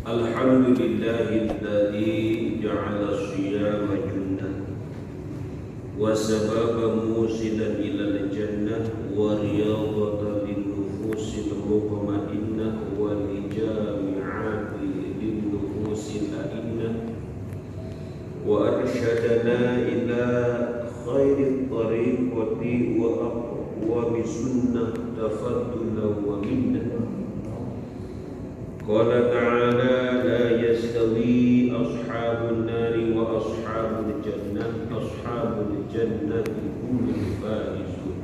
Alhamdulillahilladzi ja'ala siyama junnah wa sababan musilan ilal jannah wa riyadatan linnufusil mutma'innah wa lijami'ati linnufusil la'innah wa arsyadana ila khairit tariqati wa aqwami sunnah tafaddulan wa minnah. Qala ta'ala la yastawi ashabun nari wa ashabul jannati humul faizun.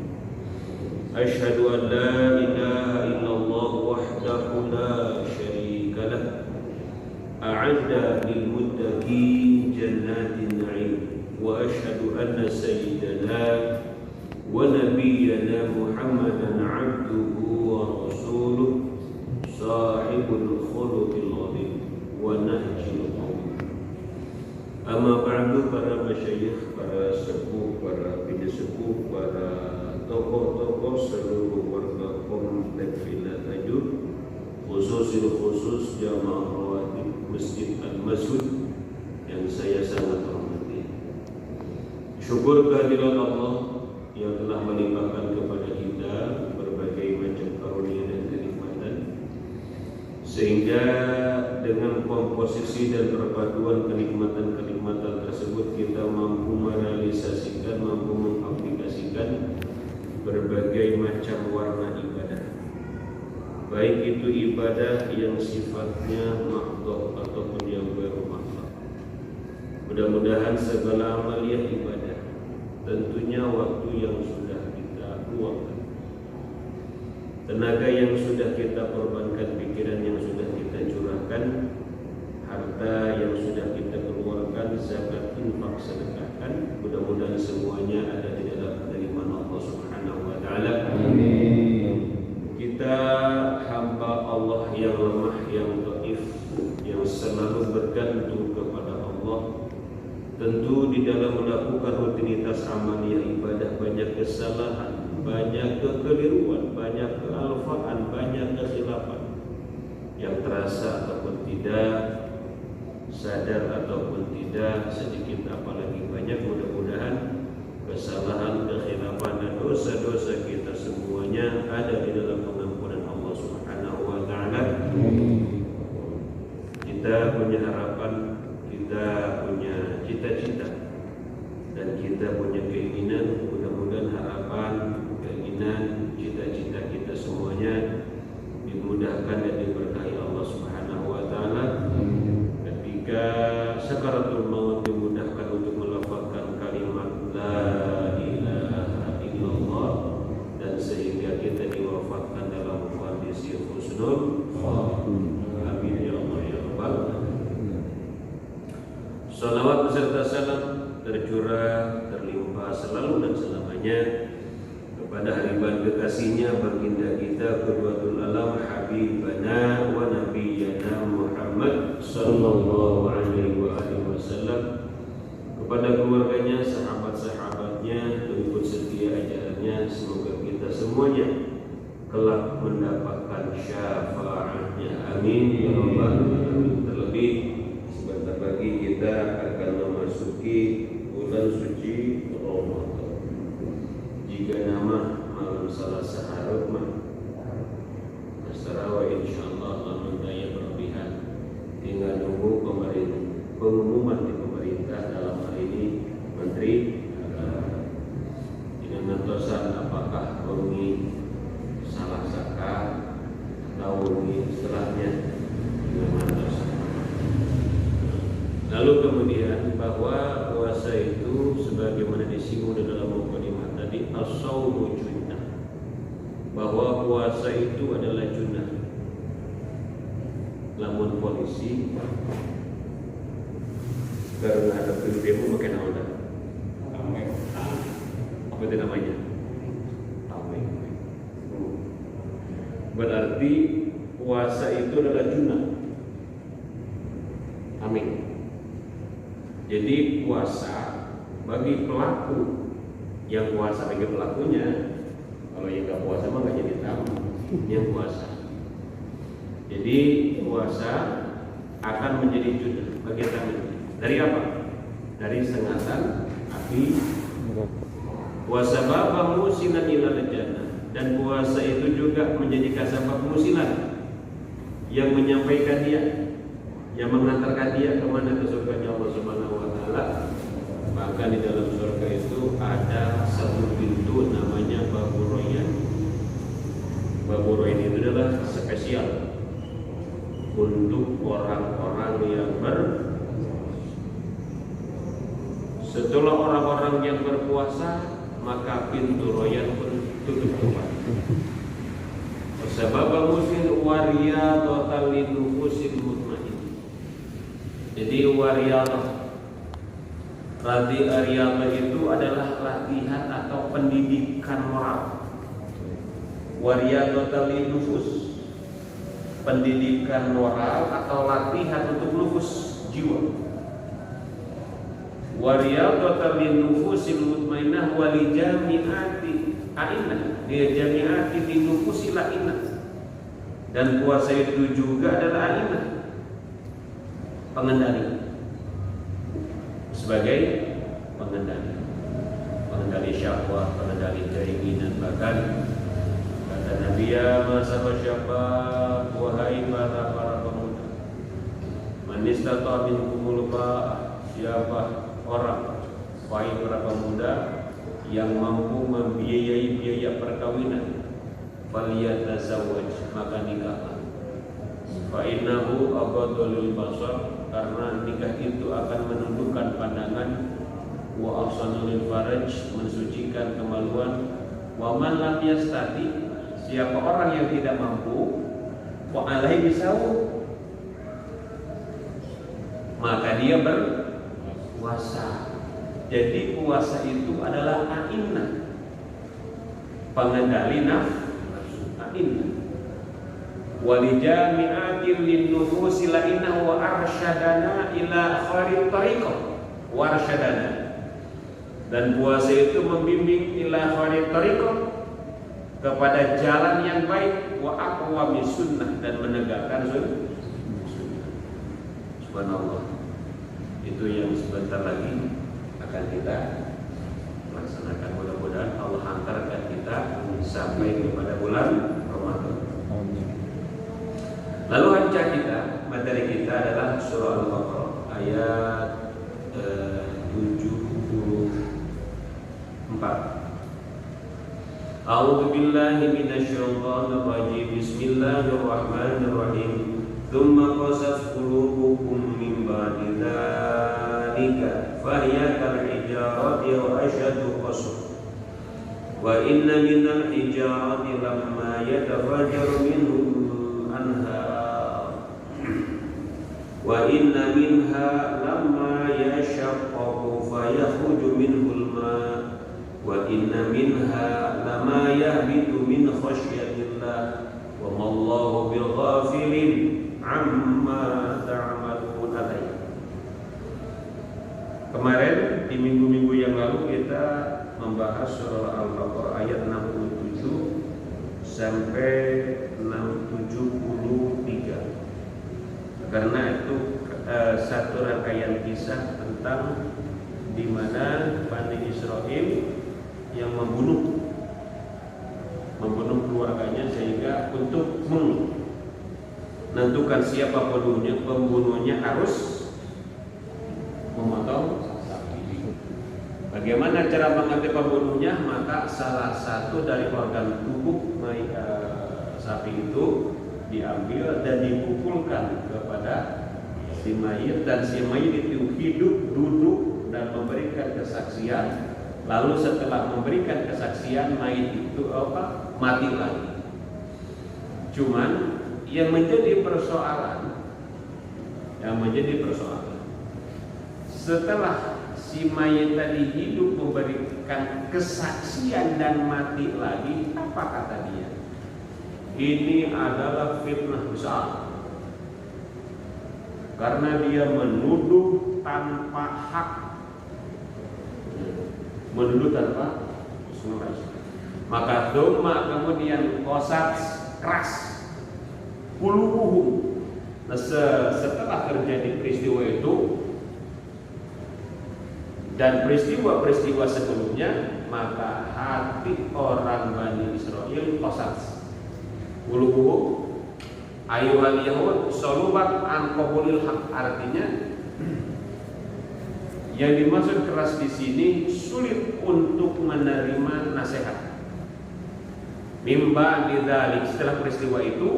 Asyhadu an la ilaha illallah wahdahu la syarika lah. A'adda lil muttaqin jannatin na'im. Wa asyhadu anna sayyidana wa nabiyyana Muhammadan 'abduhu wa rasuluh sahibul khuluqil azim wa nahjil qawim. Amma ba'du, para masyayikh, para sepuh, para bini sepuh, para tokoh-tokoh seluruh warga komplek Villa Tajur, khusus jamaah rawatib Masjid Al-Masud yang saya sangat hormati. Syukur kehadiran Allah yang telah melimpahkan kepada kita berbagai macam karunia dan kenikmatan, sehingga dengan komposisi dan perpaduan kenikmatan-kenikmatan tersebut kita mampu merealisasikan, mampu mengaplikasikan berbagai macam warna ibadah. Baik itu ibadah yang sifatnya makhdhah ataupun yang bermakhluk. Mudah-mudahan segala amaliyah ibadah, tentunya waktu yang sudah kita luangkan, tenaga yang sudah kita korbankan, pikiran yang sudah kita curahkan, harta yang sudah kita keluarkan, zakat, infak, sedekahkan, mudah-mudahan semuanya ada di dalam penerimaan Allah Subhanahu wa taala. Amin. Kita hamba Allah yang lemah, yang dhaif, yang selalu bergantung kepada Allah. Tentu di dalam melakukan rutinitas amaliyah ibadah banyak kesalahan, banyak kekeliruan, banyak kealfaan, banyak kekhilafan yang terasa ataupun tidak, sadar ataupun tidak, sedikit apalagi banyak. Mudah-mudahan kesalahan, kekhilafan dan dosa-dosa kita semuanya ada di dalam pengampunan Allah Subhanahu wa taala. Kita punya harapan, kita punya cita-cita, dan kita punya keinginan. Mudah-mudahan harapan, keinginan, cita-cita kita semuanya dimudahkan dan diberkahi Allah Subhanahu wa taala. Ketika sakaratul maut dimudahkan untuk melafazkan kalimat la ilaha illallah, dan sehingga kita diwafatkan dalam kondisi husnul khatimah. Amin ya Allah ya Rabbal alamin. Salawat beserta salam tercurah, terlimpah selalu dan selamanya kepada hariban kekasihnya, baginda kita, qudwatul alam, habibana wa nabiyyana Muhammad sallallahu alaihi wa alihi wasallam, kepada keluarganya, sahabat-sahabatnya, pengikut setia ajarannya. Semoga kita semuanya kelak mendapatkan syafaatnya. Amin ya rabbal alamin. Terlebih sebentar lagi kita akan memasuki bulan suci Ramadan. Jika nama malam Selasa Harut Tarawih, insyaallah lamun daya berlebihan, tinggal nunggu pengumuman di pemerintah, dalam hal ini Menteri dengan menentukan apakah wengi salah saka atau wengi setelahnya dengan menentukan. Lalu kemudian bahwa puasa itu sebagaimana disinggung di dalam mukadimah tadi, as-shaumu junnah, bahwa puasa itu adalah junnah. Lamun polisi karena ada demo makin awal tameng, apa itu namanya, tameng. Berarti puasa itu adalah junnah. Amin. Jadi puasa bagi pelaku, yang puasa bagi pelakunya. Kalau yang nggak puasa mah nggak jadi tamu, yang puasa. Jadi puasa akan menjadi juda bagian tangan. Dari apa? Dari sengatan api. Wa sababa musilan ila jannah, dan puasa itu juga menjadi kasabab musilan yang menyampaikan dia, yang mengantarkan dia kemana? Ke surganya Allah Subhanahu wa taala. Maka di dalam surga itu ada satu pintu namanya Babur Rayyan. Babur Rayyan itu adalah spesial untuk orang-orang yang setelah orang-orang yang berpuasa, maka pintu Rayyan pun tutup kembali. Sebab muslim wariyadatan linufusil mutmain. Jadi wariyadatan, riyadhah itu adalah latihan atau pendidikan moral. Wariyadatan linufus, pendidikan moral atau latihan untuk nufus jiwa. Wariyadatan linufusil mutmainah walijami'ati a'inah, dia jami'ati linufusil a'inah. Dan puasa itu juga adalah a'inah, pengendali, sebagai pengendali syahwat, pengendali keinginan. Bahkan kata Nabi, ya masyarakat syabab, wahai para pemuda, man istata'a minkumul ba'ah, siapa orang, wahai para pemuda yang mampu membiayai biaya perkawinan, falyatazawwaj, maka nikahlah. Fa innahu aghaddu lil basar, karena nikah itu akan menundukkan pandangan, wa ahsanu lil faraj, mensucikan kemaluan, wa man lam yastati, siapa orang yang tidak mampu, wa alaihi bisawu, maka dia berpuasa. Jadi puasa itu adalah a'inah, pengendali nafsu, a'inah. Walijami'atin linnufusi la'inah wa arsyadana ila kharit tariqah wa arsyadana, dan puasa itu membimbing ila kharit tariqah, kepada jalan yang baik, wa aqwami sunnah, dan menegakkan sunnah. Subhanallah. Itu yang sebentar lagi akan kita laksanakan. Mudah-mudahan Allah hantarkan kita sampai kepada bulan Ramadan. Lalu hancur kita, materi kita adalah surah Al-Baqarah ayat 74. A'udzu billahi minasyaitonir rajim. Bismillahirrahmanirrahim. Tsumma qasat qulubukum min ba'di dzalika fahiya kal hijarati wa ashaddu qaswa. Wa inna minal hijarati lamma yatafajjaru minhu anhar. Wa inna minha lamma yashaqqaqu fayakhruju minhul ma'. Wa inna minha lama yahbitu min khasyatillah wa mallahu bighafilin amma ta'malun. Kemarin di minggu-minggu yang lalu kita membahas surah Al-Baqarah ayat 67 sampai 73. Karena itu satu rangkaian kisah tentang di mana Bani Israil yang membunuh keluarganya, sehingga untuk menentukan siapa pembunuhnya harus memotong sapi. Bagaimana cara mengambil pembunuhnya? Maka salah satu dari organ tubuh sapi itu diambil dan dipukulkan kepada si mayit, dan si mayit itu hidup, duduk, dan memberikan kesaksian. Lalu setelah memberikan kesaksian, mayit itu mati lagi. Cuman yang menjadi persoalan, setelah si mayit tadi hidup memberikan kesaksian dan mati lagi, apa kata dia? Ini adalah fitnah besar, karena dia menuduh tanpa hak, maka doma kemudian kosat keras, kulubuhum, Nah, setelah terjadi peristiwa itu dan peristiwa-peristiwa sebelumnya, maka hati orang Bani Israel qasas. Qulubuhum ayyuhal yahud salubat an qabulil haq, artinya yang dimaksud keras di sini sulit untuk menerima nasihat. Mimba bidzalik, setelah peristiwa itu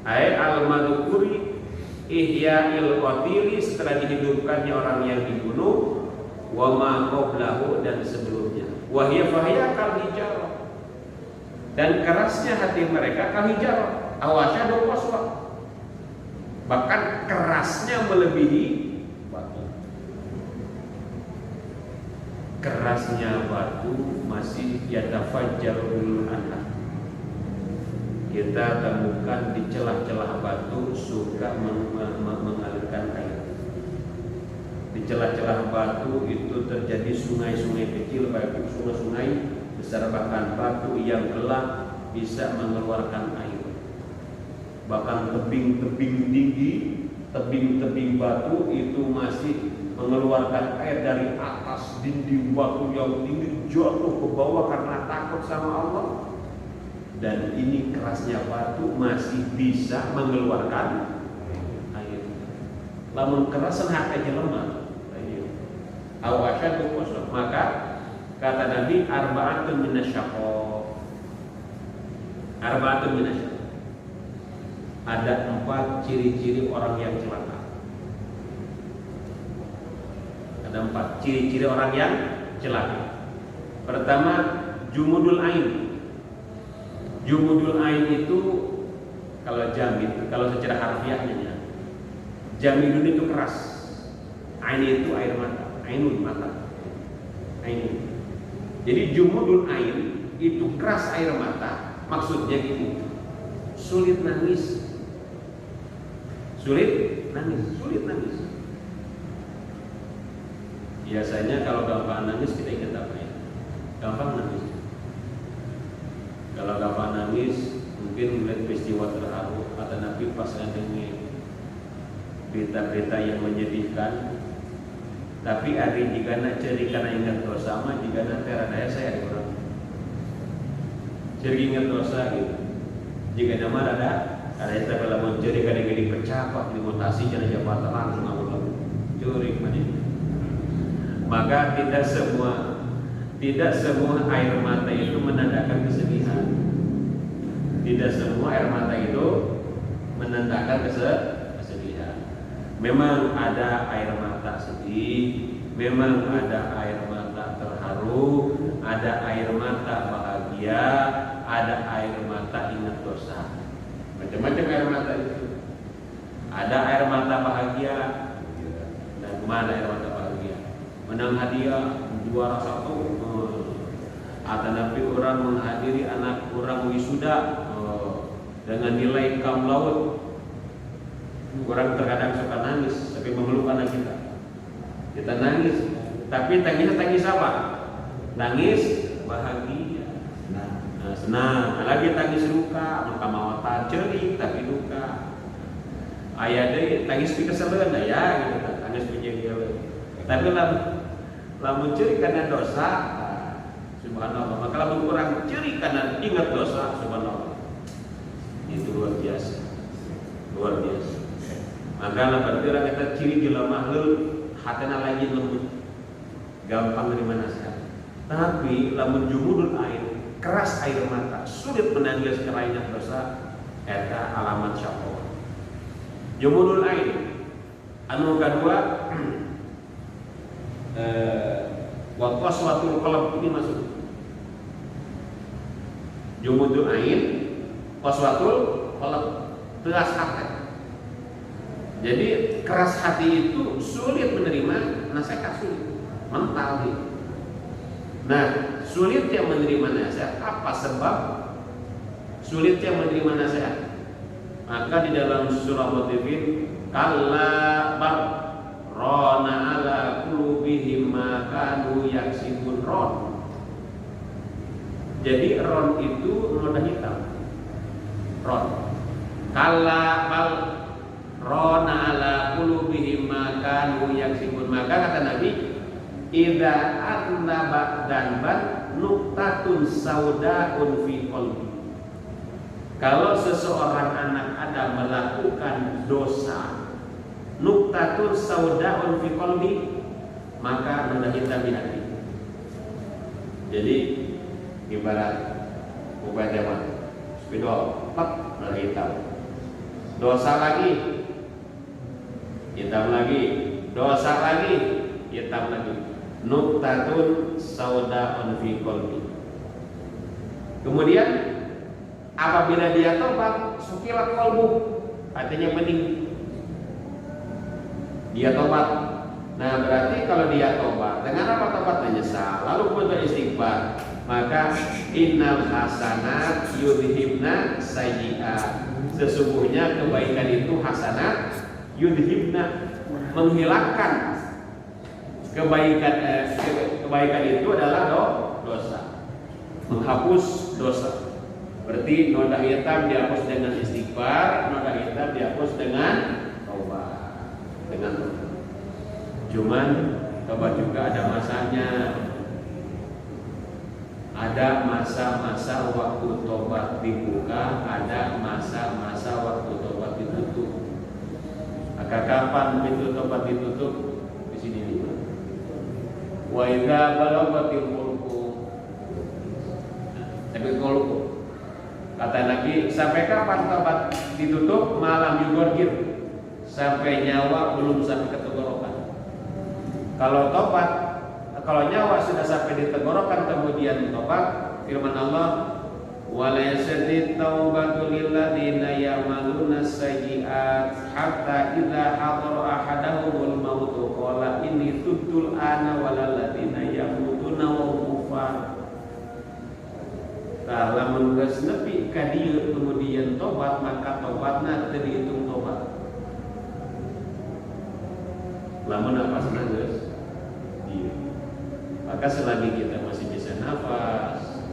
ay al-madhkuri ihya'il qatili, setelah dihidupkannya orang yang dibunuh, wa ma qablahu, dan sebelumnya, wa hiya fahiya kal hijarah, dan kerasnya hati mereka kal hijarah awasyadu qaswa, bahkan kerasnya melebihi batu. Kerasnya batu masih yatafajjarul anhar. Kita temukan di celah-celah batu suka mengalirkan air. Di celah-celah batu itu terjadi sungai-sungai kecil, baik sungai-sungai besar, bahkan batu yang gelap bisa mengeluarkan air. Bahkan tebing-tebing tinggi, tebing-tebing batu itu masih mengeluarkan air dari atas dinding batu yang tinggi, jatuh ke bawah karena takut sama Allah. Dan ini kerasnya batu masih bisa mengeluarkan air. Lamun kerasan hatinya lemah, awasyadu qaswa, maka kata Nabi arba'atun minasyaqqa. Arba'atun minasyaqqa, ada 4 ciri-ciri orang yang celaka. Ada 4 ciri-ciri orang yang celaka. Pertama, jumudul ain. Jumudul ain itu kalau jamid, kalau secara harfiahnya, jamidun itu keras, ain itu air mata, ainun mata, ainun. Jadi jumudul ain itu keras air mata, maksudnya gini, sulit nangis, sulit nangis. Biasanya kalau gampang nangis kita ingat apa ya? Gampang nangis. Kalau gampang nangis, mungkin melihat peristiwa terharu, kata Nabi pas dengar berita-berita yang menyedihkan. Tapi hari jika nak ceri karena ingat dosa, mah jika nak teradaya saya di orang. Ceri ingat dosa gitu. Jika nama ada kita kalau mau ceri kadang dipecapak, dimutasi jangan jabatan langsung Allah. Curi mana? Maka tidak semua air mata itu menandakan kesedihan. Tidak semua air mata itu menandakan kesedihan. Memang ada air mata sedih, memang ada air mata terharu, ada air mata bahagia, ada air mata ingat dosa. Macam-macam air mata itu. Ada air mata bahagia, dan mana air mata bahagia? Menang hadiah juara 1, atau nanti orang menghadiri anak orang wisuda dengan nilai kam laut. Orang terkadang suka nangis, tapi memeluk anak kita nangis, tapi tangis apa? Tangis bahagia, senang. Lagi tangis duka, maka mawatan cerik tapi duka. Ayah deh tangis pikeselen ya gitu, tangis penjengkel. Tapi lamun ceri karena dosa, subhanallah. Maka lamun kurang ceri karena ingat dosa, subhanallah. Itu luar biasa. Maka berarti orang kita ciri jelema heul hatena lagi lembut, gampang nerima nasihat. Tapi lamun jumudul ain, keras air mata, sulit menangis karena ingat dosa, eta alamat syaqqa. Jumudul ain. Anu kedua, wa qaswatul qalb, ini masuk. Jumudul ain, qaswatul qalb, keras hati. Jadi keras hati itu sulit menerima nasihat, sulit mental gitu. Nah, sulitnya menerima nasihat apa sebab sulitnya menerima nasihat? Maka di dalam surah Mutaffifin, kalla bal rana ala qulubihim ma kanu yaksibun ron. Jadi ron itu noda hitam. Ron. Kalla bal rona ala qulubihim ma kanu yaksibun. Maka kata Nabi, idza adnaba dzanban nuqtatun saudaun fi qalbi. Kalau seseorang anak Adam melakukan dosa, nuqtatun saudaun fi qalbi, maka noda hitam di hati. Jadi ibarat ubah zaman spidol, plak, noda hitam. Dosa lagi, hitam lagi, dosa lagi, hitam lagi. Nuqtatun saudaun fi qalbi. Kemudian apabila dia tobat, sukilat qalbu, hatinya bening. Dia tobat. Nah, berarti kalau dia tobat, dengan apa tobat? Menyesal, lalu kemudian istighfar, maka innal hasanat yudhibna sayyi'at. Sesungguhnya kebaikan itu hasanat yudhibna, menghilangkan kebaikan itu adalah dosa, menghapus dosa. Berarti noda hitam dihapus dengan istighfar, noda hitam dihapus dengan taubat, dengan taubat. Cuman taubat juga ada masanya. Ada masa-masa waktu tobat dibuka, ada masa-masa waktu tobat ditutup. Maka kapan pintu tobat ditutup? Di sini nih. Wa idza balaghatil qulub. Tapi qulub. Kata Nabi, sampai kapan tobat ditutup? Malam yugorgir, sampai nyawa belum sampai ke tenggorokan. Kalau tobat, kalau nyawa sudah sampai di tenggorokan kemudian tobat, firman Allah, wala yasadid taubatu lil ladzina ya'maluna sayyi'at hatta idza hadara ahadahumul maut qala inni tubtul ana walal ladzina yamutuna wa kufar. Tah lamun geus nepi ka dieu kemudian tobat, maka tobatna teu dihitung tobat. Lamun napasna geus dieu, maka selagi kita masih bisa nafas,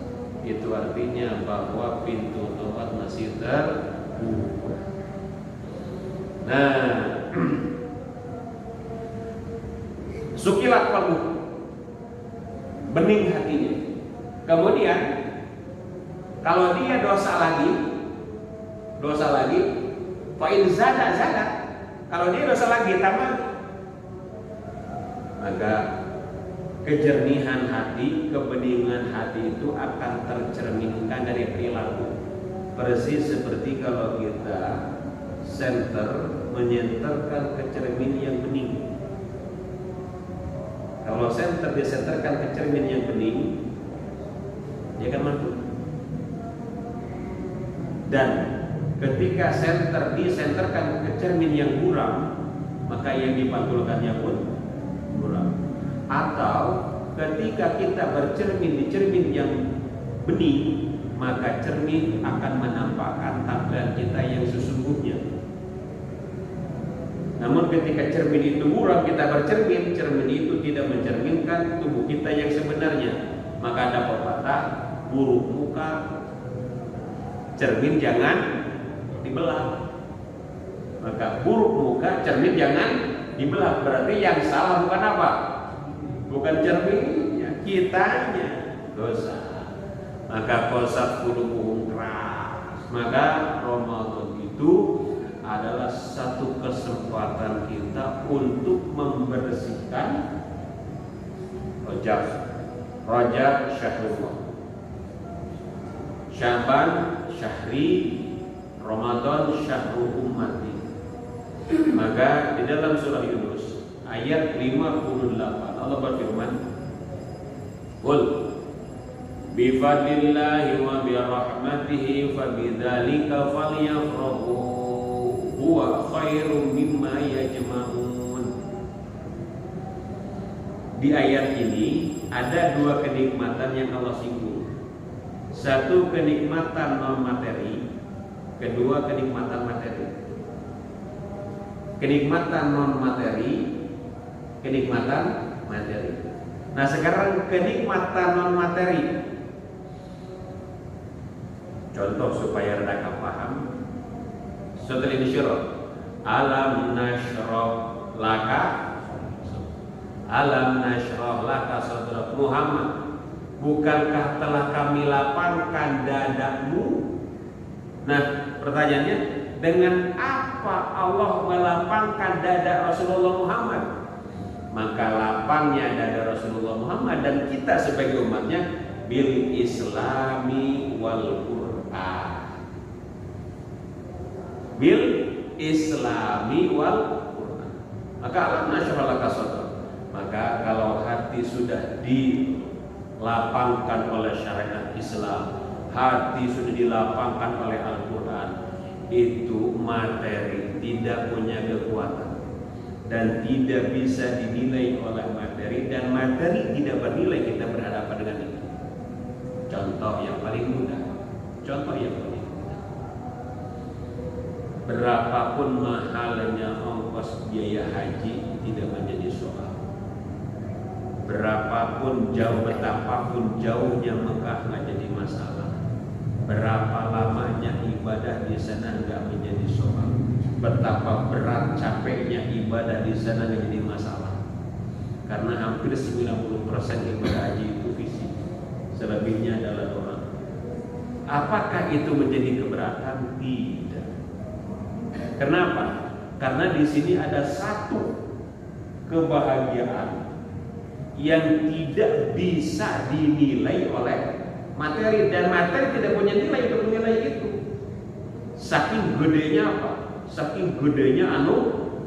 itu artinya bahwa pintu tobat masih terbuka. Nah, sukilat qalbu, bening hatinya. Kemudian kalau dia dosa lagi, fa in zada. Kalau dia dosa lagi tambah, maka kejernihan hati, kebeningan hati itu akan tercerminkan dari perilaku. Persis seperti kalau kita menyenterkan ke cermin yang bening. Kalau disenterkan ke cermin yang bening, dia akan mampu. Dan ketika disenterkan ke cermin yang buram, maka yang dipantulkannya pun buram. Atau ketika kita bercermin di cermin yang bening, maka cermin akan menampakkan tampilan kita yang sesungguhnya. Namun ketika cermin itu buram, kita bercermin, cermin itu tidak mencerminkan tubuh kita yang sebenarnya. Maka ada pepatah, buruk muka, cermin jangan dibelah. Maka buruk muka, cermin jangan dibelah. Berarti yang salah bukan apa? Bukan cerminnya, kitanya dosa. Maka kosat qulubuhum keras. Maka Ramadan itu adalah satu kesempatan kita untuk membersihkan Rajab syahrullah, Syaban syahri, Ramadan syahrul ummati. Maka di dalam surah Yunus ayat 58 Allah berfirman, "Qul bi fadlillahi wa bi rahmatihi fabidzalika falyafrahu huwa khairum mimma yajma'un." Di ayat ini ada dua kenikmatan yang Allah singgung. Satu kenikmatan non materi, kedua kenikmatan materi. Kenikmatan non materi, kenikmatan materi. Nah, sekarang kenikmatan non materi. Contoh supaya redakan paham. Surat Al-Insyirah Alam nashrah laka, alam nashrah laka sadrak. Muhammad, bukankah telah kami lapangkan dadamu? Nah, pertanyaannya, dengan apa Allah melapangkan dada Rasulullah Muhammad? Maka lapangnya dada Rasulullah Muhammad dan kita sebagai umatnya bil islami wal Qur'an. Bil islami wal Qur'an. Maka alam nashrah laka sadrak. Maka kalau hati sudah dilapangkan oleh syariat Islam, hati sudah dilapangkan oleh Al-Quran, itu materi tidak punya kekuatan dan tidak bisa dinilai oleh materi, dan materi tidak bernilai kita berhadapan dengan itu. Contoh yang paling mudah, berapapun mahalnya ongkos biaya haji tidak menjadi soal. Berapapun jauh, betapapun jauhnya Mekah nggak jadi masalah. Berapa lamanya ibadah di sana nggak menjadi soal. Betapa berat capeknya ibadah di sana nggak jadi masalah. Karena hampir 90% ibadah haji itu fisik, selebihnya adalah doa. Apakah itu menjadi keberatan? Tidak. Kenapa? Karena di sini ada satu kebahagiaan yang tidak bisa dinilai oleh materi, dan materi tidak punya nilai untuk menilai itu. Saking gedenya apa? Saking gedenya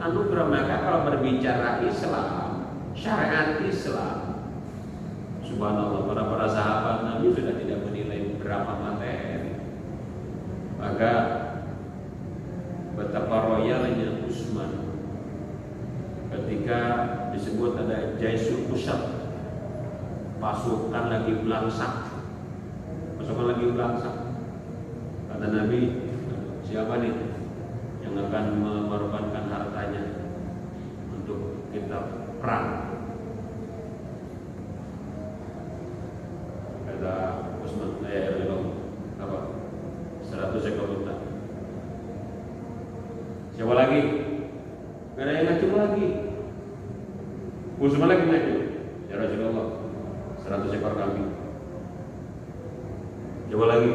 anugerah. Maka kalau berbicara Islam, syariat Islam, subhanallah, para sahabat Nabi sudah tidak menilai berapa materi. Maka betapa royalnya Utsman ketika disebut ada Jaisul Usab, pasukan lagi belangsak. Kata Nabi, siapa nih yang akan mengorbankan hartanya untuk kita perang? Kata Utsman, apa? 100 ekor unta. Siapa lagi? Gak ada yang ngacu lagi. Utsman lagi ngacu. Ya Rasulullah, 100 ekor kambing. Coba lagi.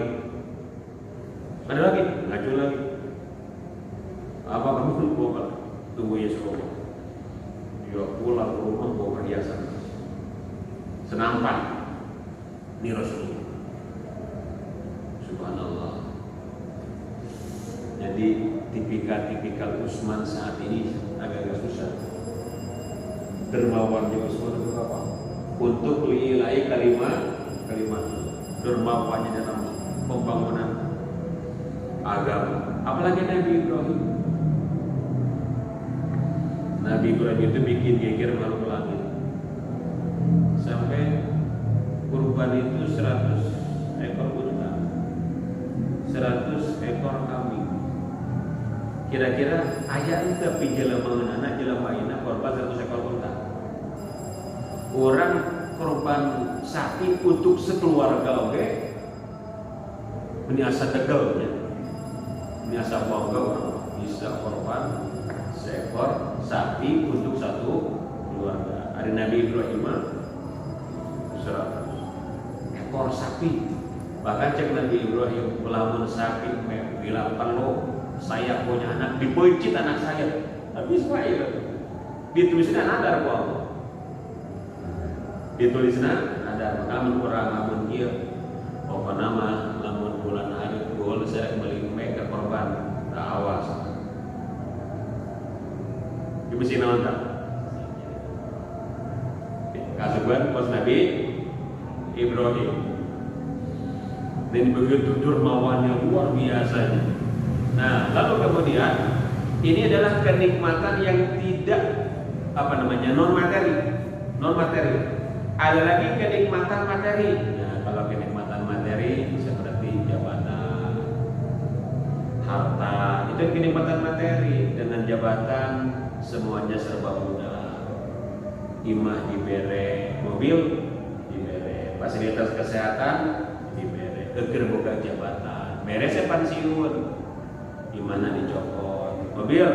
Ada lagi, ngacu lagi. Apa kamu pun bawa? Tunggu ya Rasulullah. Dia pulang ke rumah bawa perhiasan, senampan. Ini Rasulullah. Subhanallah. Jadi tipikal Utsman saat ini agak susah. Dermawannya Utsman itu apa? Untuk liilai kalimat dermawannya dalam pembangunan agama. Apalagi Nabi Ibrahim. Nabi Ibrahim itu bikin geger makhluk langit. Sampai kurban itu 100 ekor unta, 100 ekor kambing. Kira-kira ayah itu tapi jelema anak jelema ina korban 100 ekor unta. Orang korban sapi untuk sekeluarga, oke? Ini asa tegelnya, ini asa bangga orang bisa korban seekor sapi untuk satu keluarga. Hari Nabi Ibrahim 100 ekor sapi. Bahkan cek Nabi Ibrahim, melamun sapi bilang kalau saya punya anak, dipencit anak saya. Habis Ismail ditulisnya nadar ku Allah. Ditulisnya ada namun kurang namun dia apa nama namun bulan hari gol saya kembali ke korban tak awas di mesin nonton kasuban pas Nabi Ibrahim dan begitu dermawannya luar biasanya. Nah lalu kemudian ini adalah kenikmatan yang tidak non materi. Ada lagi kenikmatan materi. Nah, kalau kenikmatan materi seperti jabatan, harta, itu kenikmatan materi. Dengan jabatan semuanya serba mudah. Imah dibere, mobil dibere, fasilitas kesehatan dibere, keker boga jabatan, beres pensiun, di mana dicopot, mobil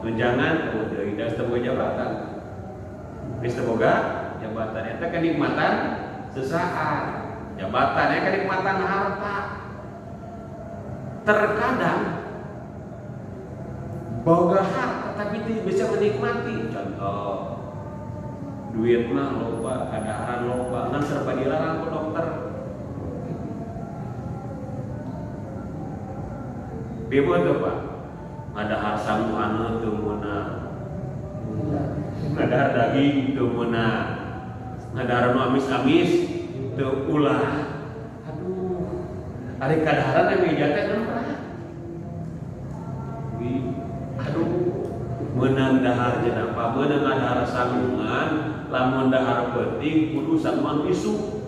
tunjangan tidak semoga jabatan. Semoga jabatan itu kenikmatan sesaat. Jabatannya kenikmatan harta. Terkadang boga harta tapi tidak bisa menikmati. Contoh, duit mah loba, kadaharan loba, ngan serba dilarang ke dokter. Bebo tuh Pak, ngadahar samuan tuh meunang, ngadahar daging tuh meunang, ngadahar nu amis-amis tuh ulah. Aduh, ari kadaharan yang meja teh namprak. Aduh, meunang dahar jenapa, meunang ngadahar samungan, lamun dahar penting kudu samuan isu.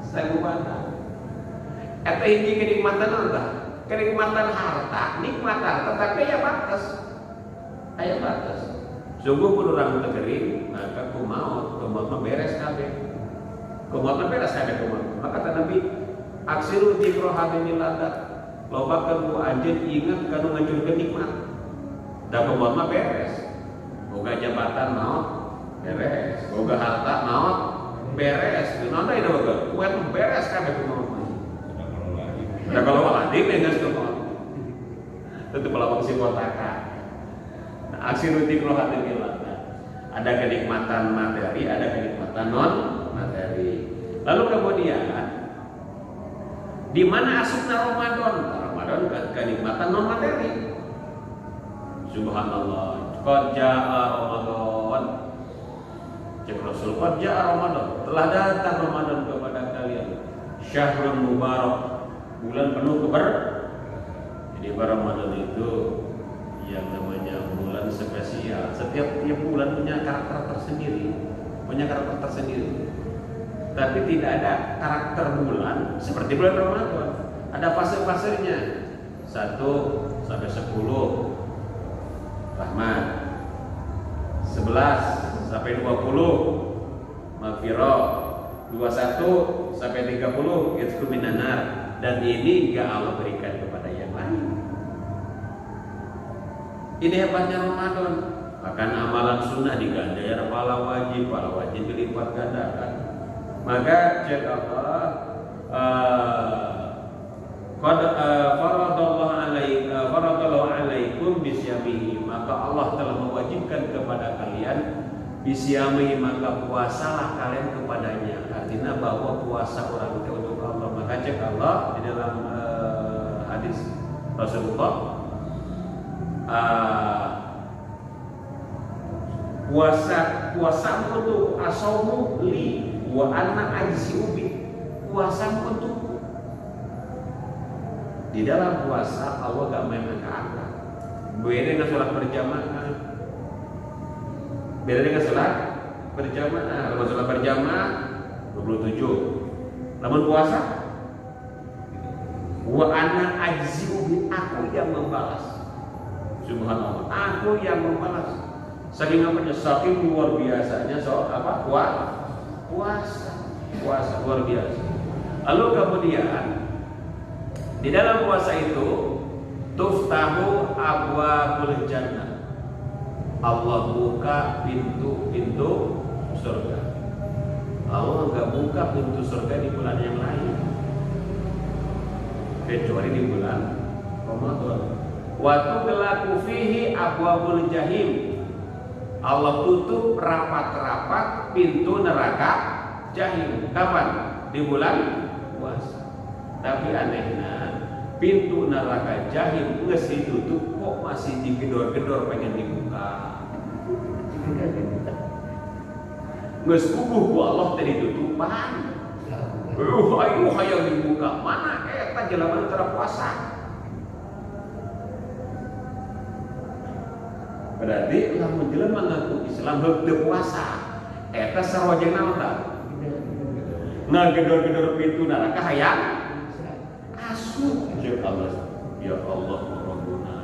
Saya bantah. Eta hiji kenikmatan harta, kenikmatan harta, nikmat harta, tapi aya batas. Aya batas. Sungguh mun urang teu geuring, maka kumaot beres kabeh. Kumaot beres kabeh kumaot. Maka kata Nabi, aksiru dzikra hadinil ladat. Lobakeun ku anjeun ingat kanu ngancurkeun nikmat. Da kumaot mah beres. Boga jabatan maot beres, boga harta maot beres. Naon teh boga? Kuat beres kabeh kumaot. Nah kalau waladik dengan semua tentu pelawak si kotaka. Nah, aksi rutin roh hati milata. Ada kenikmatan materi, ada kenikmatan non materi. Lalu kemudian di mana asupna Ramadan? Ramadan kenikmatan non materi. Subhanallah. Qad jaa Ramadan. Cek Rasul qad jaa Ramadan. Telah datang Ramadan kepada kalian. Syahrul mubarak. Bulan penuh jadi Ramadan itu yang namanya bulan spesial. Setiap bulan punya karakter tersendiri, Tapi tidak ada karakter bulan seperti bulan Ramadan. Ada fase-fasenya. 1 sampai 10 rahmat, 11 sampai 20 maghfirah, 21 sampai 30 itqu minan nar. Dan ini gak Allah berikan kepada yang lain. Ini hebatnya Ramadan. Bahkan amalan sunnah diganjar, pahala wajib dilipat gandakan. Maka cek Allah, faradallahu alaikum bisyamihi. Maka Allah telah mewajibkan kepada kalian bisyamihi, maka puasalah kalian kepadanya. Artinya bahwa puasa orang itu untuk Allah. Maka cek Allah di dalam hadis Rasulullah, puasamu untuk asaumu li wa anna ajzi'u bi. Puasamu untuk. Di dalam puasa Allah gak main angka-angka. Beda dengan sholat berjamaah. Kalau sholat berjamaah 27. Namun puasa wa ana ajzi'u bi, aku yang membalas. Subhanallah, aku yang membalas. Saking apanya? Saking luar biasanya puasa luar biasa. Lalu kemudian di dalam puasa itu tuftahu abwabul jannah. Allah buka pintu-pintu surga. Allah enggak buka pintu surga di bulan yang lain, kecuali di bulan Ramadan. Wa tughlaqu fihi abwabul jahim. Allah tutup rapat-rapat pintu neraka jahim. Kapan? Di bulan puasa. Tapi anehnya pintu neraka jahim geus ditutup kok masih digedor-gedor pengen dibuka. Geus puguh ku Allah teh ditutupan. Ayo hayang dibuka. Mana eta jelema teu puasa? Berarti lamun jelema ngaku Islam teu puasa, eta sarojengna naon tah? Ngagedor-gedor pintu neraka hayang asup. Ya Allah Rabbuna.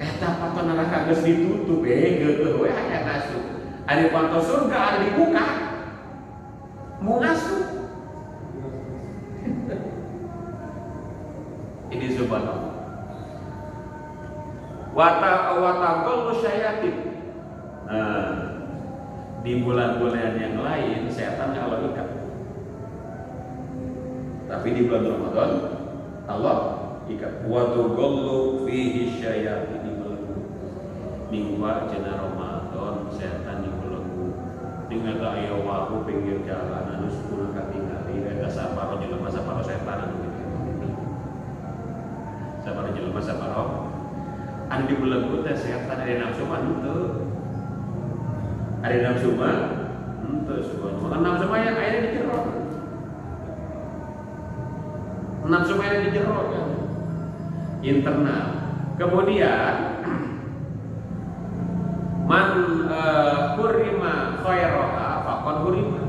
Eta panto neraka geus ditutup geuleuh we hayang asup. Ari panto surga ari dibuka. Mau asup. Ini sifat Allah. Wataqallu syayatin. Nah, di bulan-bulan yang lain setan Allah ikat. Tapi di bulan Ramadan Allah ikat. Wataqallu fihi syayatin minggu jana Ramadan setan dibelenggu. Dengan aya wahu pinggir jalan anu 10 katingali eta saparo jelema saparo setan anu kitu. Saparo jelema saparo anu dibelenggu teh setan aya nafsu mah henteu. Aya nafsu mah henteu subhanallah. Nafsu mah aya di jero. Nafsu mah di jero kan. Internal. Kemudian man hurima khairaha faqad hurima.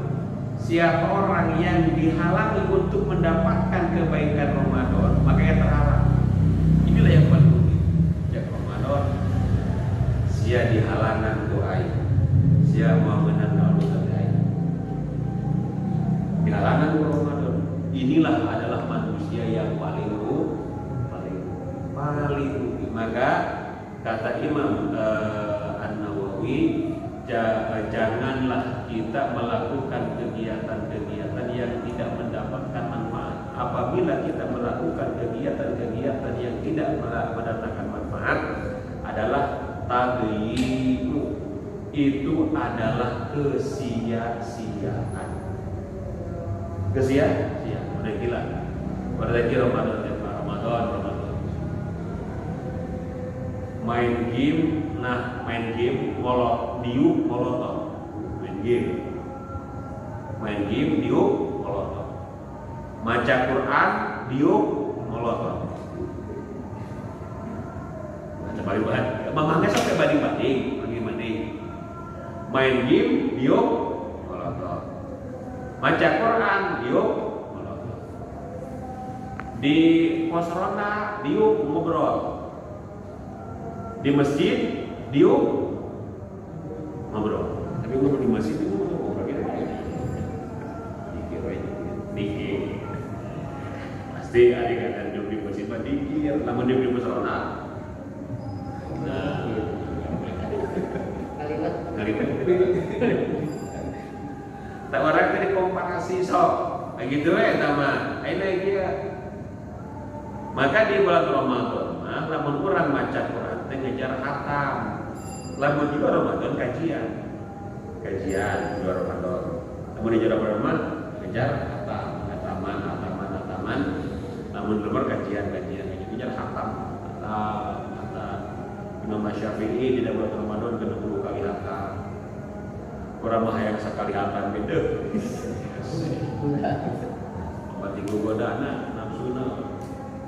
Siapa orang yang dihalangi untuk mendapatkan kebaikan Ramadan, maka ia terhalang. Inilah yang paling penting. Ya Ramadan, sia dihalangan doai, sia mau menanggal doai. Dihalangan Ramadan. Inilah adalah manusia yang paling rugi. Maka kata Imam janganlah kita melakukan kegiatan-kegiatan yang tidak mendapatkan manfaat. Apabila kita melakukan kegiatan-kegiatan yang tidak mendatangkan manfaat adalah tadyi'u, itu adalah kesia-siaan. Kesia-siaan, udah gila. Berarti Ramadan. Main game molot diuk molotov. Main game diuk molotov. Maca Quran diuk molotov. Baca balik-balik. Mamangnya sampai banding-banding. Main game diuk molotov. Maca Quran diuk molotov. Di pos ronda diuk ngobrol. Di masjid diuk ngobrol. Tapi ngobrol di masjid itu ngobrol gitu. Dikir. Pasti adik akan duduk di masjid mah dikir. Lamun duduk di musrona. Nah, kalimat. Tak orang tadi komparasi sok. Begitu nama. Aina dia. Maka di bulan Ramadan, lamun kurang maca Quran ngejar khatam. Lamun juga Ramadan kajian juga Ramadan. Lamun di Ramadan ngejar khataman. Lamun keluar kajian ngejar khatam. Kata Imam Syafi'i di bulan Ramadan kena 10 kali khatam. Kurang mah hayang sakali khatam beda. Obat godana nafsuna.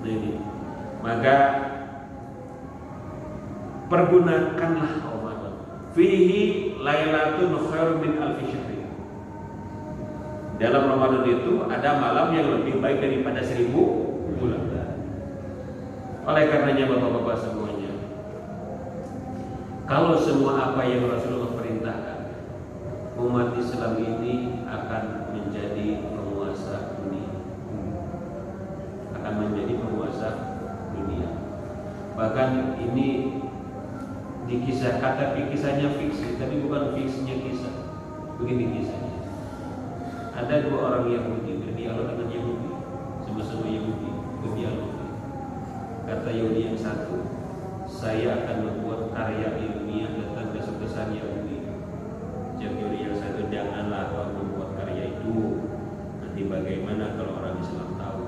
Ini. Maka pergunakanlah Ramadan. Fihi lailatun khairun min alfi syahr. Dalam Ramadan itu ada malam yang lebih baik daripada 1000 bulan. Oleh karenanya Bapak-bapak semuanya, kalau semua apa yang Rasulullah perintahkan, umat Islam ini akan menjadi penguasa dunia. Bahkan ini dikisahkan, tapi kisahnya fiksi, tapi bukan fiksinya kisah. Begini kisahnya. Ada 2 orang Yahudi berdialog dengan Yahudi, sama-sama Yahudi berdialog. Kata Yahudi yang satu, saya akan membuat karya ilmiah tentang kesuksesan Yahudi. Jawab Yahudi yang satu, janganlah kau membuat karya itu. Nanti bagaimana kalau orang Islam tahu?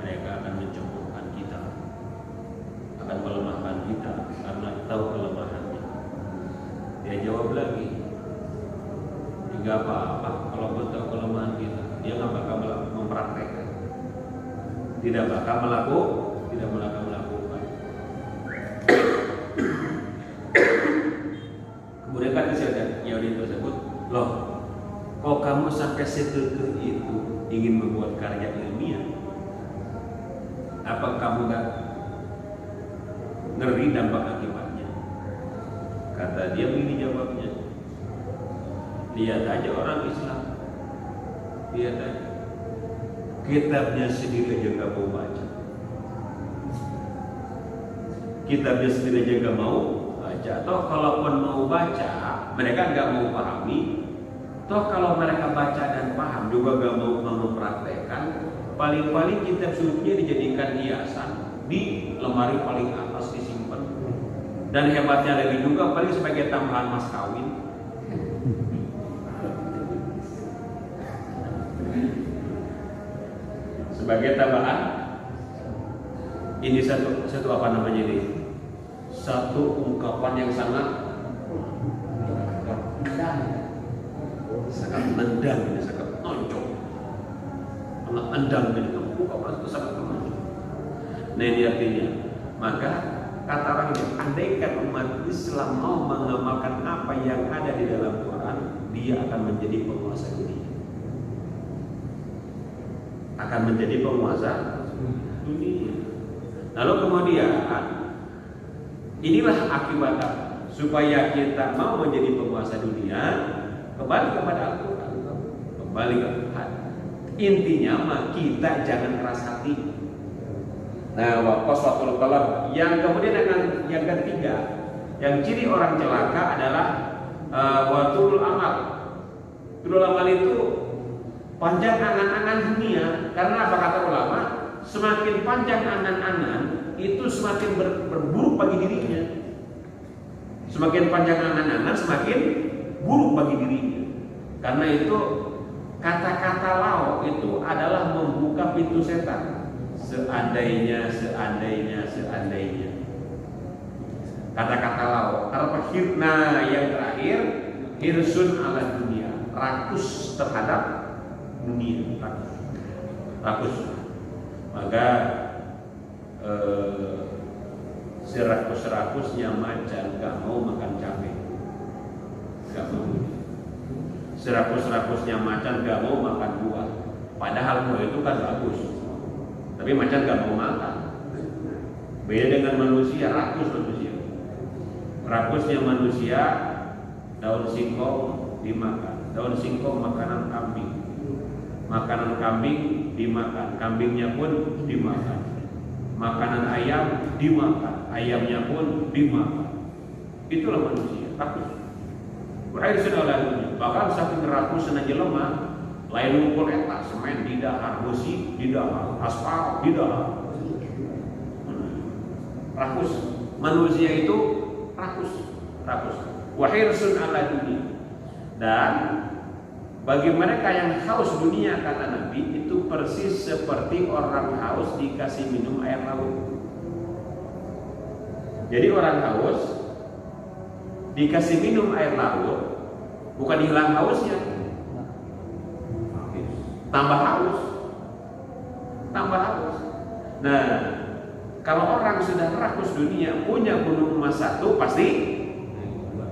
Mereka akan mencemoohkan kita, akan melemahkan kita karena tahu kelemahannya. Dia jawab lagi, tidak apa-apa kalau pun tahu kelemahan kita. Dia nggak bakal mempraktekkan, tidak bakal melakukan. Kemudian kata si Yahudi tersebut, loh, kok kamu sampai sekekeh itu ingin membuat karya ilmiah? Apa kamu nggak ngeri dampak akibatnya? Kata dia begini jawabnya, lihat aja orang Islam, lihat aja kitabnya sendiri aja kamu baca, kitabnya sendiri aja gak mau baca. Toh kalaupun mau baca, mereka gak mau pahami. Toh kalau mereka baca dan paham juga gak mau mempraktekkan. Paling-paling kitab sucinya dijadikan hiasan di lemari paling atas disimpan. Dan hebatnya lagi juga paling sebagai tambahan mas kawin. Sebagai tambahan, ini satu apa namanya ini? Satu ungkapan yang sangat nendang, sangat nonjok, sangat endang ini. Ungkapan itu sangat nonjok. Nah ini artinya, maka kata orang ini, andaikan umat Islam mau mengamalkan apa yang ada di dalam Quran, dia akan menjadi penguasa dunia. Akan menjadi penguasa dunia. Lalu kemudian inilah akibatnya supaya kita mau menjadi penguasa dunia, kembali kepada Al-Quran, kembali ke Tuhan. Intinya mah kita jangan keras hati. Nah, waqaswatul qalb. Yang kemudian yang ketiga, yang ciri orang celaka adalah watul amal. Tul amal itu panjang angan-angan dunia. Karena apa kata ulama? Semakin panjang angan-angan itu semakin berburuk bagi dirinya. Semakin panjang angan-angan semakin buruk bagi dirinya. Karena itu kata-kata lau itu adalah membuka pintu setan. Seandainya. Kata-kata lau. Nah yang terakhir, hirsun ala dunia, rakus terhadap dunia, rakus. Maka serakus-rakusnya macan gak mau makan cabai, gak mau. Serakus-rakusnya macan gak mau makan buah, padahal buah itu kan bagus, tapi macan gak mau makan. Beda dengan manusia, rakus manusia. Rakusnya manusia, daun singkong dimakan, daun singkong makanan kambing. Makanan kambing dimakan, kambingnya pun dimakan. Makanan ayam dimakan, ayamnya pun dimakan. Itulah manusia, rakus. Berakhir sudah bahkan saking rakus aja lemah, lain ngumpul eta semen di dahar, besi di dahar, aspal di dahar. Rakus, manusia itu rakus. Wahirsun ala dunia. Dan bagi mereka yang haus dunia, kata Nabi, itu persis seperti orang haus dikasih minum air laut. Jadi orang haus dikasih minum air laut, bukan hilang hausnya, tambah haus. Nah, kalau orang sudah rakus dunia, punya gunung emas satu, pasti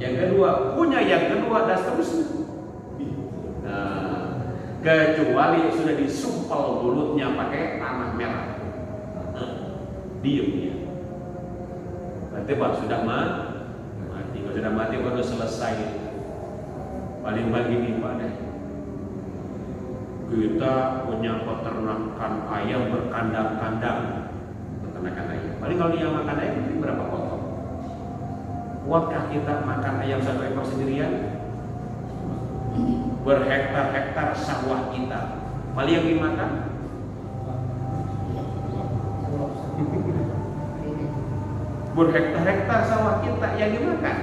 yang kedua, punya yang kedua, dan seterusnya. Kecuali sudah disumpal mulutnya pakai tanah merah, diem dia. Berarti pak sudah mati. Kalau sudah mati baru selesai. Paling begini pak deh. Kita punya peternakan ayam berkandang-kandang, peternakan ayam. Paling kalau dia makan ayam itu berapa potong? Kuatkah kita makan ayam satu ekor sendirian? Berhektar-hektar sawah kita, paling yang dimakan berhektar-hektar sawah kita yang dimakan.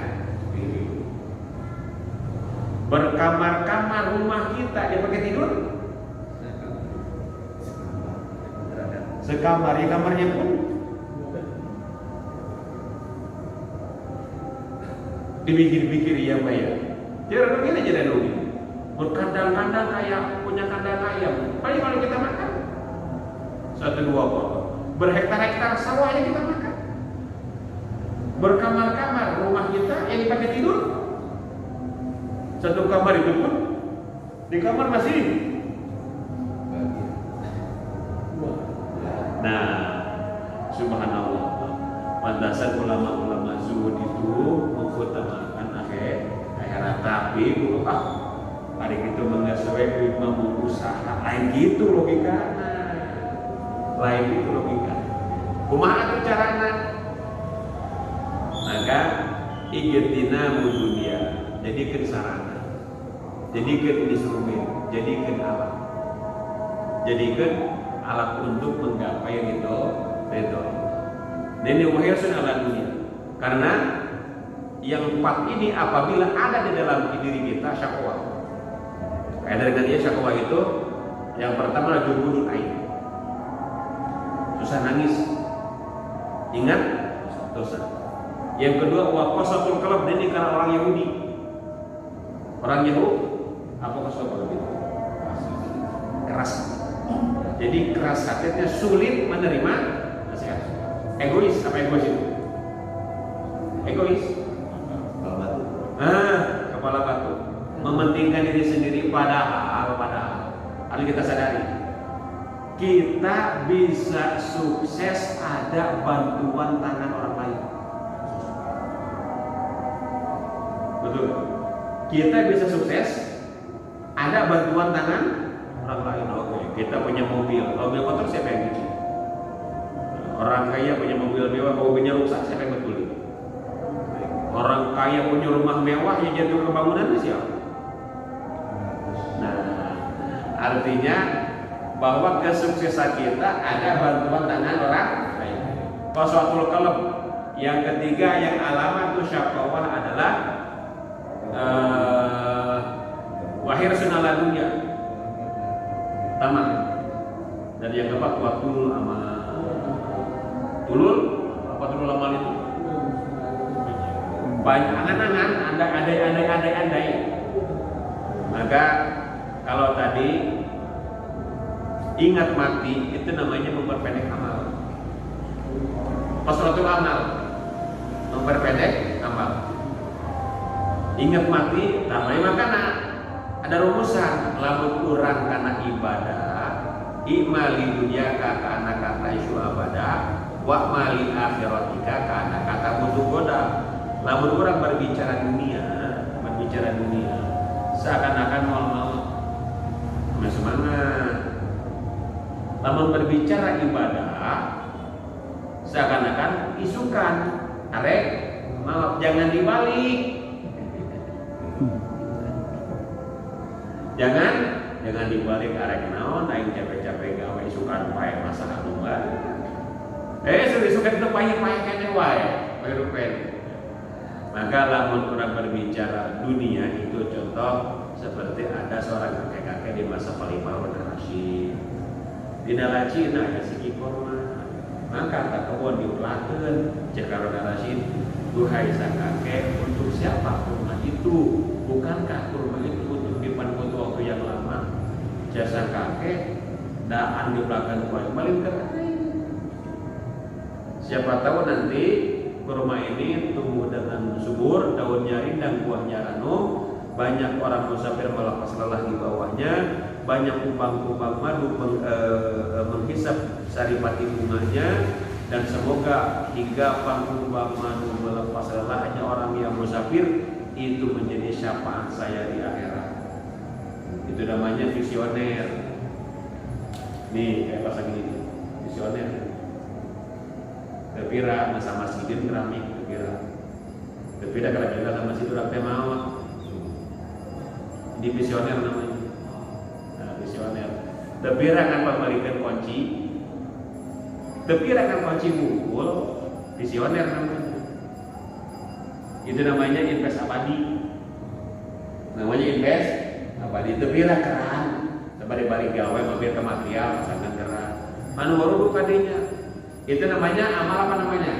Berkamar-kamar rumah kita dipakai tidur, sekamar, ya kamarnya pun dipikir-pikir ya Pak ya. Jangan begini aja dulu. Berkandang-kandang kayak punya kandang ayam. Paling kalau kita makan 1-2 potong. Berhektar-hektar sawah yang kita makan. Berkamar-kamar rumah kita yang dipakai tidur. Satu kamar itu pun di kamar masih. Nah, subhanallah. Pantasan ulama-ulama zuhud itu mengutamakan akhirat, tapi hari itu mengesesuaikan mau usaha lain gitu logikanya. Kumaha tuh carana? Ijtina dunia, jadikan sarana, jadikan instrumen, jadikan alat, untuk menggapai ridho. Ini wahirsun ala dunia. Karena yang 4 ini apabila ada di dalam diri kita syakwa. Kayak dengan dia syakwa itu yang pertama adalah jubudul ain. Susah nangis. Ingat dosa. Yang kedua qasatul qalb, ini karena orang Yahudi. Orang Yahudi apa qasatul qalb itu? Keras. Jadi keras hatinya, sulit menerima nasihat. Egois, apa egois itu? Egois. Kepala batu. Mementingkan diri sendiri, padahal harus kita sadari kita bisa sukses ada bantuan tangan orang lain. Betul. Kita bisa sukses ada bantuan tangan orang lain. Oke, kita punya mobil kotor, siapa yang cuci? Orang kaya punya mobil mewah, mobilnya rusak, siapa yang betulin? Orang kaya punya rumah mewah, yang jatuh kebangunannya siapa? Nah, artinya bahwa kesuksesan kita ada bantuan tangan orang lain. Qasatul qalb. Yang ketiga yang alamat syaqawah adalah wahirsun ala dunya, tamak. Dan yang keempat watul amal. Tulul apa tulul amal itu? Banyak angan-angan, andai. Maka kalau tadi ingat mati itu namanya memperpendek amal. Qasratul amal, memperpendek amal. Ingat mati namanya makana ada rumusan, lamun kurang karena ibadah imali dunia kana kata isu abada wa mali akhiratika kana kata butuh goda. Lamun kurang berbicara dunia seakan-akan mau semangat. Lamun berbicara ibadah seakan-akan isukan, arek maaf jangan dibalik. Jangan dibalik arek naon aing capek-capek gawe isukan pae masalah lumba. Isukan itu pae kene wae, pae rupen. Maka lamun orang berbicara dunia itu contoh seperti ada seorang kakek-kakek di masa Khalifah Rasyid. Dina lacina aya siki korma. Maka tak kebon diulakeun cek Harun Rasyid, duhai sang kakek, untuk siapa kurma itu? Bukankah kurma itu untuk dipan waktu yang lama? Jasa kakek daan di belakang kuai malingkan. Siapa tahu nanti kurma ini tumbuh dengan subur, daunnya rindang, buahnya ranum, banyak orang musafir melepas lelah di bawahnya, banyak kumbang-kumbang madu menghisap saripati bunganya, dan semoga hingga kumbang madu melepas lelahnya orang yang musafir itu menjadi syafaat saya di akhirat. Itu namanya visioner. Nih kayak pasang ini, visioner. Kepira masa masjidin keramik kepira keramik sama masjid orang teh maot. Di visioner namanya. Nah, visioner. Kepira kan pembalikan kunci. Kepira kan kunci mukul. Visioner namanya. Itu namanya invest abadi. Namanya invest abadi. Kepira keran. Balik gawe mobil ke material pasangan keran. Manu baru buka denya. Itu namanya amal apa namanya?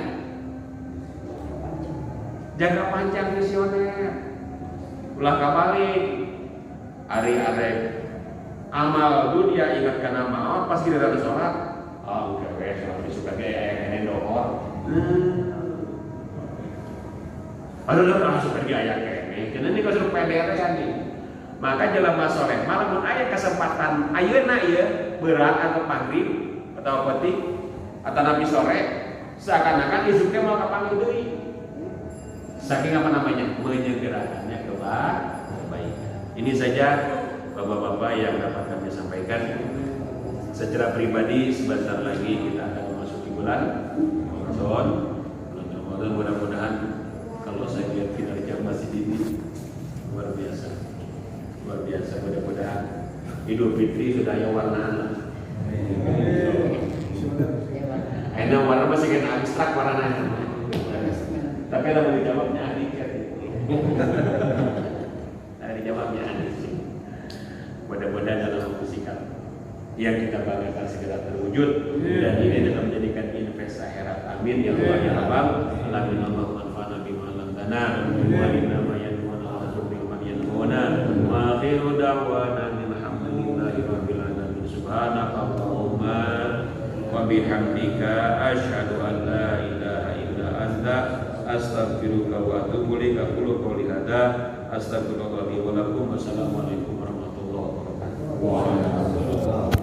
Jaga panjang visioner. Ulah kabalik. Ari-ari amal dunia ingat kana maot pas giliran sholat. Udah sholat suka kayak ini dohor. Aduh suka gaya kayak ini. Ini kalau PDR kan nih. Maka jelema sore malam aya kesempatan ayeuna ieu berat atau maghrib atau petik atau nabi sore seakan-akan isuknya mau kapan deui. Saking apa namanya? Menyegerakannya kebaikan. Ini saja Bapak-bapak yang dapat kami sampaikan. Secara pribadi sebentar lagi kita akan memasuki bulan Ramadan. Mudah-mudahan kalau saya Idul Fitri sudah ya warnaan lah. Enak warna masih kena abstrak warnanya. Tapi ada mau dijawabnya adik ya. Ada dijawabnya adik sih. Mudah-mudahan dalam waktu singkat yang kita banggakan segera terwujud dan ini dalam menjadikan investasi akhirat. Amin ya Allah ya Rabbal alamin. Allahumma anfa'na bima 'allamtana wa inna ma yanfa'una wa nafa'na man yanfa'una wa akhiru da'wana alhamdulillahi rabbil alamin. Subhanakallahumma wa bihamdika asyhadu an la ilaha illa anta astaghfiruka wa atubu ilaik. Aqulu qouli hadza astaghfirullah li wa lakum. Wassalamualaikum warahmatullahi wabarakatuh.